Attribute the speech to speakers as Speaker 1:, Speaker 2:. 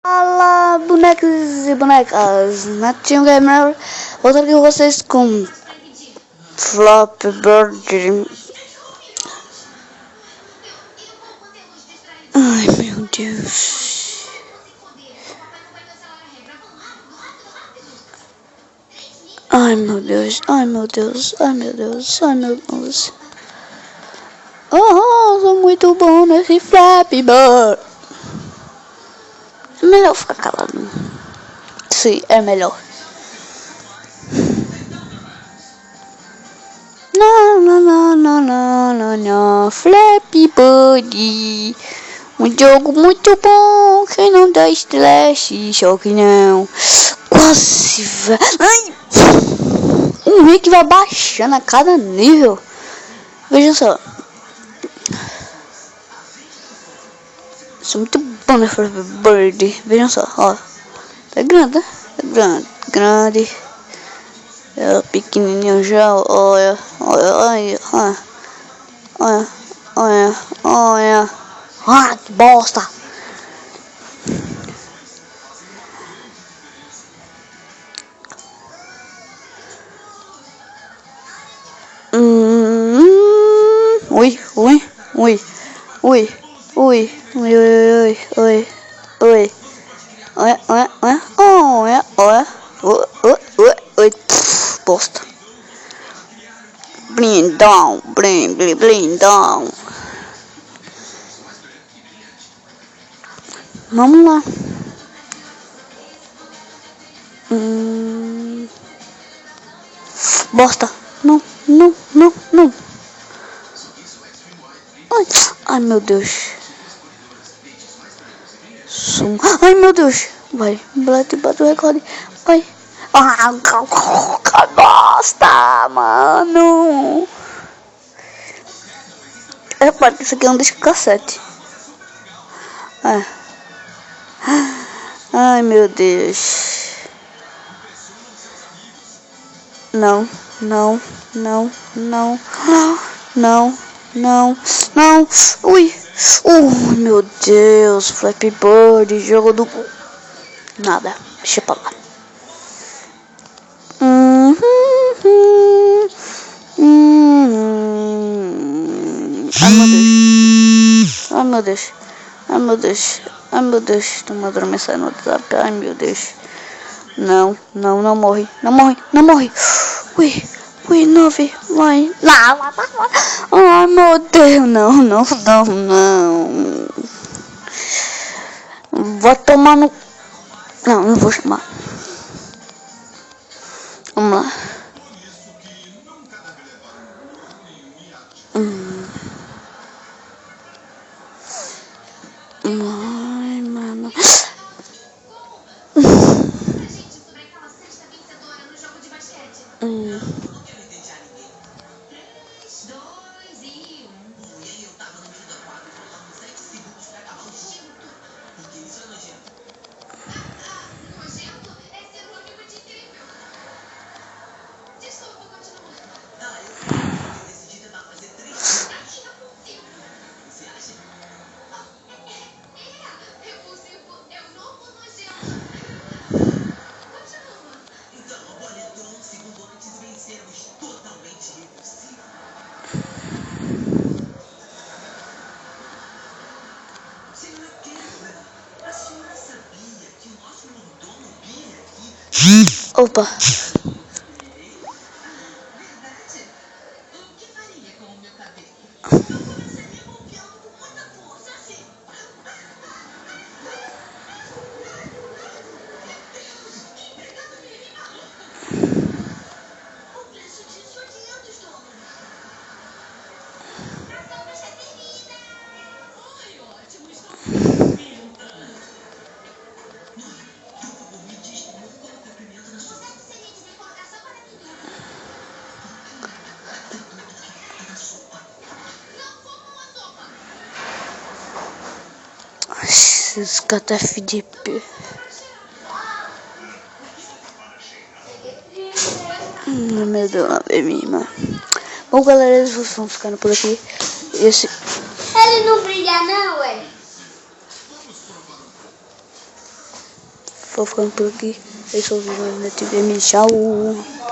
Speaker 1: Fala, bonecos e bonecas, Natinho Gamer, voltando aqui com vocês com Flappy Bird. Ai meu Deus. Ai meu Deus, ai meu Deus, ai meu Deus, ai meu Deus. Oh, sou muito bom nesse Flappy Bird. É melhor ficar calado. Sim, é melhor. Não, Flappy Bird. Um jogo muito bom que não dá estresse, só que não. Quase vai. Ai! Um Rick vai baixando a cada nível. Veja só. Isso é muito bom, né, Flappy Bird? Vejam só, ó. Tá grande, né? Tá grande, grande. É pequenininho já, olha, olha, olha, olha, olha, olha. Ah, que bosta! Ui, ui, ui, ui, ui, ui, ui, ui, ui, olha, olha, olha, olha, olha, ui, bosta. Blindão, blindão. Vamos lá. Bosta. Não, não, não, não. Ai, ai meu Deus. Ai meu Deus. Vai, bate o recorde. Vai. Ah, que bosta, mano. Repare que isso aqui é um disco cassete. É. Ai meu Deus. Não, não, não, não, não, não, não. Ui. Meu Deus. Flappy Bird, jogo do... Nada, deixa pra lá. Ai meu Deus. Ai meu Deus. Ai meu Deus. Tô adormecendo no WhatsApp. Ai meu Deus. Não, não, não morre. Não morre, não morre. Ui, 9. Vai. Não. Ai meu Deus. Não, não, não, não. Vai tomar no... Não, não vou chamar. Vamos lá. Ai, mano. Opa. Esses caras FDP. Meu Deus, minha irmã. Bom, galera, eles vão ficando por aqui. Esse...
Speaker 2: Ele não brilha não, ué.
Speaker 1: Vou ficando por aqui. Eu sou o Vitor na TV. Tchau.